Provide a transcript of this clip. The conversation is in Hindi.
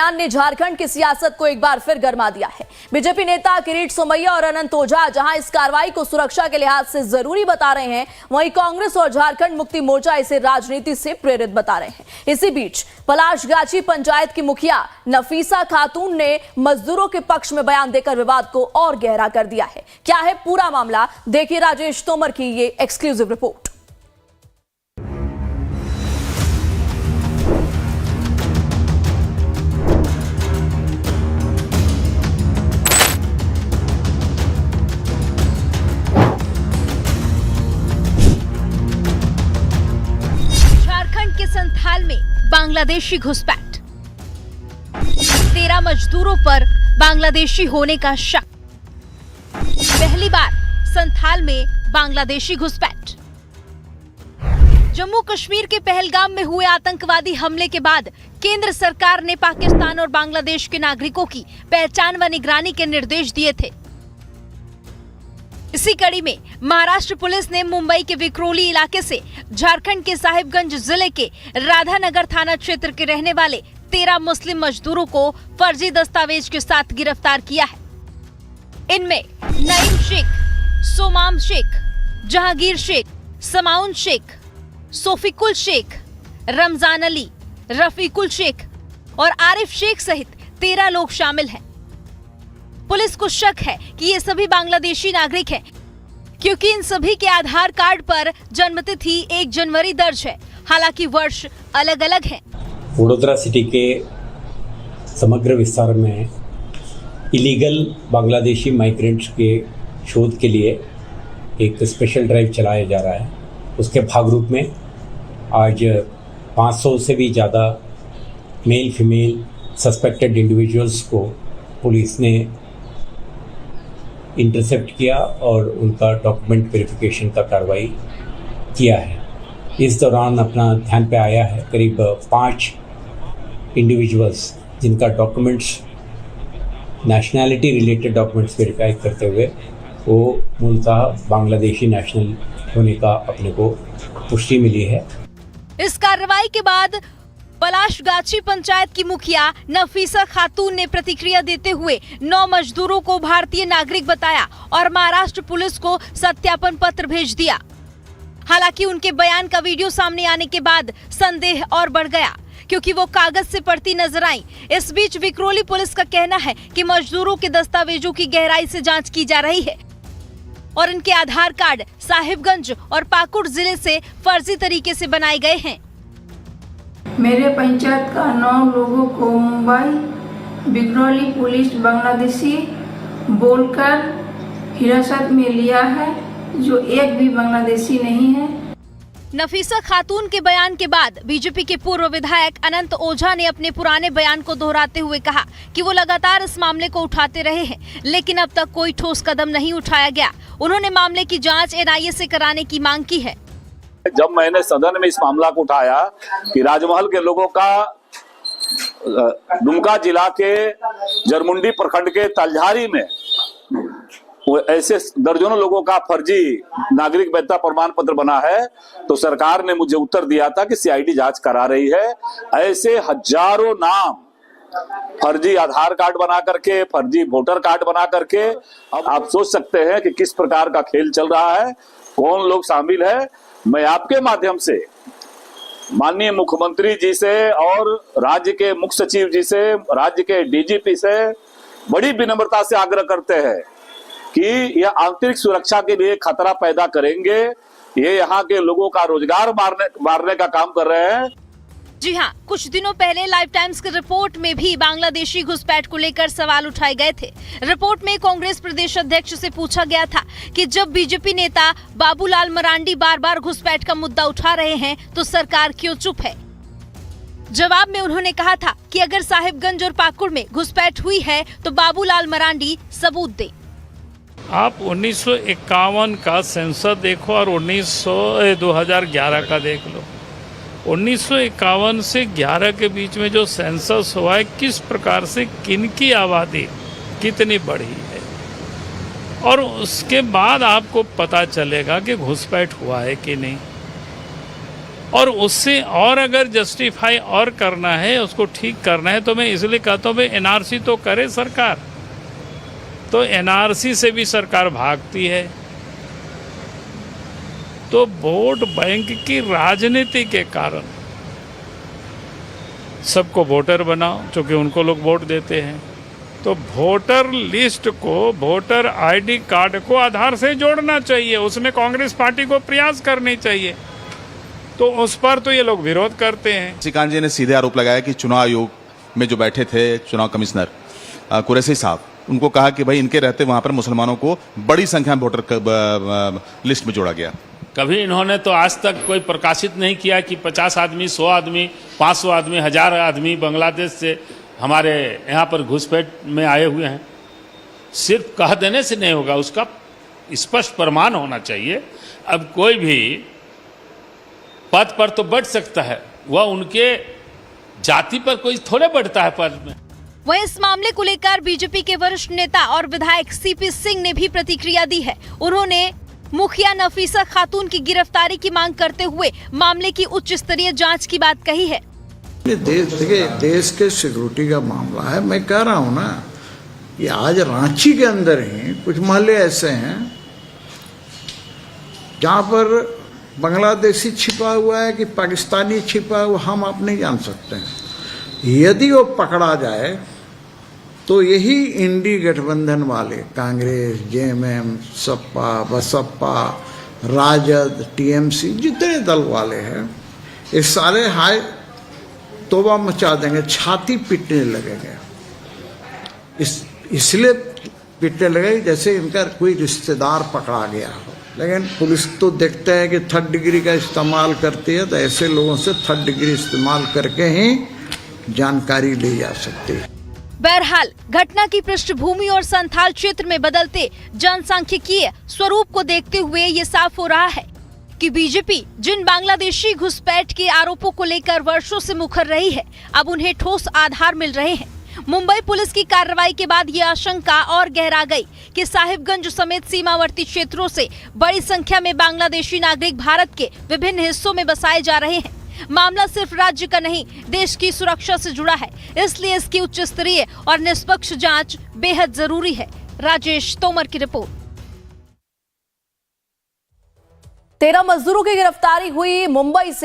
बयान ने झारखंड की सियासत को एक बार फिर गरमा दिया है। बीजेपी नेता किरीट सोमैया और अनंत ओझा जहां इस कार्रवाई को सुरक्षा के लिहाज से जरूरी बता रहे हैं, वहीं कांग्रेस और झारखंड मुक्ति मोर्चा इसे राजनीति से प्रेरित बता रहे हैं। इसी बीच पलाशगाछी पंचायत की मुखिया नफीसा खातून ने मजदूरों के पक्ष में बयान देकर विवाद को और गहरा कर दिया है। क्या है पूरा मामला, देखिए राजेश तोमर की ये एक्सक्लूसिव रिपोर्ट। के संथाल में बांग्लादेशी घुसपैठ, 13 मजदूरों पर बांग्लादेशी होने का शक। पहली बार संथाल में बांग्लादेशी घुसपैठ। जम्मू कश्मीर के पहलगाम में हुए आतंकवादी हमले के बाद केंद्र सरकार ने पाकिस्तान और बांग्लादेश के नागरिकों की पहचान व निगरानी के निर्देश दिए थे। इसी कड़ी में महाराष्ट्र पुलिस ने मुंबई के विक्रोली इलाके से झारखंड के साहिबगंज जिले के राधानगर थाना क्षेत्र के रहने वाले 13 मुस्लिम मजदूरों को फर्जी दस्तावेज के साथ गिरफ्तार किया है। इनमें नईम शेख, सोमाम शेख, जहांगीर शेख, समाउन शेख, सोफिकुल शेख, रमजान अली, रफीकुल शेख और आरिफ शेख सहित 13 लोग शामिल हैं। पुलिस को शक है कि ये सभी बांग्लादेशी नागरिक हैं, क्योंकि इन सभी के आधार कार्ड पर जन्मतिथि 1 जनवरी दर्ज है, हालांकि वर्ष अलग अलग हैं। वडोदरा सिटी के समग्र विस्तार में इलीगल बांग्लादेशी माइग्रेंट्स के शोध के लिए एक स्पेशल ड्राइव चलाया जा रहा है। उसके भाग रूप में आज 500 से भी ज़्यादा मेल फीमेल सस्पेक्टेड इंडिविजुअल्स को पुलिस ने इंटरसेप्ट किया और उनका डॉक्यूमेंट वेरिफिकेशन का कार्रवाई किया है। इस दौरान अपना ध्यान पे आया है करीब 5 इंडिविजुअल्स जिनका documents nationality related documents verify करते हुए वो मूलतः बांग्लादेशी नेशनल होने का अपने को पुष्टि मिली है। इस कार्रवाई के बाद पलाशगाछी पंचायत की मुखिया नफीसा खातून ने प्रतिक्रिया देते हुए 9 मजदूरों को भारतीय नागरिक बताया और महाराष्ट्र पुलिस को सत्यापन पत्र भेज दिया। हालांकि उनके बयान का वीडियो सामने आने के बाद संदेह और बढ़ गया, क्योंकि वो कागज से पढ़ती नजर आई। इस बीच विक्रोली पुलिस का कहना है कि मजदूरों के दस्तावेजों की गहराई से जांच की जा रही है और इनके आधार कार्ड साहिबगंज और पाकुड़ जिले से फर्जी तरीके से बनाए गए हैं। मेरे पंचायत का 9 लोगों को मुंबई विक्रोली पुलिस बांग्लादेशी बोलकर हिरासत में लिया है, जो एक भी बांग्लादेशी नहीं है। नफीसा खातून के बयान के बाद बीजेपी के पूर्व विधायक अनंत ओझा ने अपने पुराने बयान को दोहराते हुए कहा कि वो लगातार इस मामले को उठाते रहे हैं, लेकिन अब तक कोई ठोस कदम नहीं उठाया गया। उन्होंने मामले की जांच NIA से कराने की मांग की है। जब मैंने सदन में इस मामला को उठाया कि राजमहल के लोगों का दुमका जिला के जरमुंडी प्रखंड के तलझारी में वो ऐसे दर्जनों लोगों का फर्जी नागरिक वैधता प्रमाण पत्र बना है, तो सरकार ने मुझे उत्तर दिया था कि CID जांच करा रही है। ऐसे हजारों नाम फर्जी आधार कार्ड बना करके, फर्जी वोटर कार्ड बना करके, अब आप सोच सकते हैं कि किस प्रकार का खेल चल रहा है, कौन लोग शामिल है। मैं आपके माध्यम से माननीय मुख्यमंत्री जी से और राज्य के मुख्य सचिव जी से, राज्य के DGP से बड़ी विनम्रता से आग्रह करते हैं कि यह आंतरिक सुरक्षा के लिए खतरा पैदा करेंगे। ये यहाँ के लोगों का रोजगार मारने का काम कर रहे हैं। जी हाँ, कुछ दिनों पहले लाइव टाइम्स की रिपोर्ट में भी बांग्लादेशी घुसपैठ को लेकर सवाल उठाए गए थे। रिपोर्ट में कांग्रेस प्रदेश अध्यक्ष से पूछा गया था कि जब बीजेपी नेता बाबूलाल मरांडी बार बार घुसपैठ का मुद्दा उठा रहे हैं तो सरकार क्यों चुप है। जवाब में उन्होंने कहा था कि अगर साहिबगंज और पाकुड़ में घुसपैठ हुई है तो बाबूलाल मरांडी सबूत दे। आप 1951 का सेंसस देखो और 2011 का देख लो। 1951 से 11 के बीच में जो सेंसस हुआ है, किस प्रकार से किनकी आबादी कितनी बढ़ी है, और उसके बाद आपको पता चलेगा कि घुसपैठ हुआ है कि नहीं। और उससे और अगर जस्टिफाई और करना है, उसको ठीक करना है, तो मैं इसलिए कहता हूँ भाई एनआरसी तो करे सरकार। तो एनआरसी से भी सरकार भागती है। तो वोट बैंक की राजनीति के कारण सबको वोटर बनाओ, क्योंकि उनको लोग वोट देते हैं। तो वोटर लिस्ट को, वोटर आईडी कार्ड को आधार से जोड़ना चाहिए, उसमें कांग्रेस पार्टी को प्रयास करनी चाहिए। तो उस पर तो ये लोग विरोध करते हैं। श्रीकांत जी ने सीधे आरोप लगाया कि चुनाव आयोग में जो बैठे थे चुनाव कमिश्नर कुरैशी साहब, उनको कहा कि भाई इनके रहते वहां पर मुसलमानों को बड़ी संख्या में वोटर लिस्ट में जोड़ा गया। कभी इन्होंने तो आज तक कोई प्रकाशित नहीं किया कि 50 आदमी, 100 आदमी, 500 आदमी, 1000 आदमी बांग्लादेश से हमारे यहाँ पर घुसपैठ में आए हुए हैं। सिर्फ कह देने से नहीं होगा, उसका स्पष्ट प्रमाण होना चाहिए। अब कोई भी पद पर तो बढ़ सकता है, वह उनके जाति पर कोई थोड़े बढ़ता है पद में। वहीं इस मामले को लेकर बीजेपी के वरिष्ठ नेता और विधायक सीपी सिंह ने भी प्रतिक्रिया दी है। उन्होंने मुखिया नफीसा खातून की गिरफ्तारी की मांग करते हुए मामले की उच्च स्तरीय जांच की बात कही है। देश के सिक्योरिटी का मामला है। मैं कह रहा हूं ना कि आज रांची के अंदर ही कुछ मोहल्ले ऐसे हैं जहां पर बांग्लादेशी छिपा हुआ है कि पाकिस्तानी छिपा हुआ, हम आप नहीं जान सकते हैं। यदि वो पकड़ा जाए तो यही इंडी गठबंधन वाले, कांग्रेस, जेएमएम, सपा, बसपा, राजद, टीएमसी, जितने दल वाले हैं, ये सारे हाय तोबा मचा देंगे, छाती पीटने लगेंगे। इसलिए पीटने लगे जैसे इनका कोई रिश्तेदार पकड़ा गया हो। लेकिन पुलिस तो देखते हैं कि 3rd डिग्री का इस्तेमाल करती है, तो ऐसे लोगों से 3rd डिग्री इस्तेमाल करके ही जानकारी ली जा सकती है। बहरहाल घटना की पृष्ठभूमि और संथाल क्षेत्र में बदलते जनसांख्यिकीय स्वरूप को देखते हुए ये साफ हो रहा है कि बीजेपी जिन बांग्लादेशी घुसपैठ के आरोपों को लेकर वर्षों से मुखर रही है, अब उन्हें ठोस आधार मिल रहे हैं। मुंबई पुलिस की कार्रवाई के बाद ये आशंका और गहरा गई कि साहिबगंज समेत सीमावर्ती क्षेत्रों से बड़ी संख्या में बांग्लादेशी नागरिक भारत के विभिन्न हिस्सों में बसाए जा रहे हैं। मामला सिर्फ राज्य का नहीं, देश की सुरक्षा से जुड़ा है, इसलिए इसकी उच्च स्तरीय और निष्पक्ष जांच बेहद जरूरी है। राजेश तोमर की रिपोर्ट। 13 मजदूरों की गिरफ्तारी हुई मुंबई से।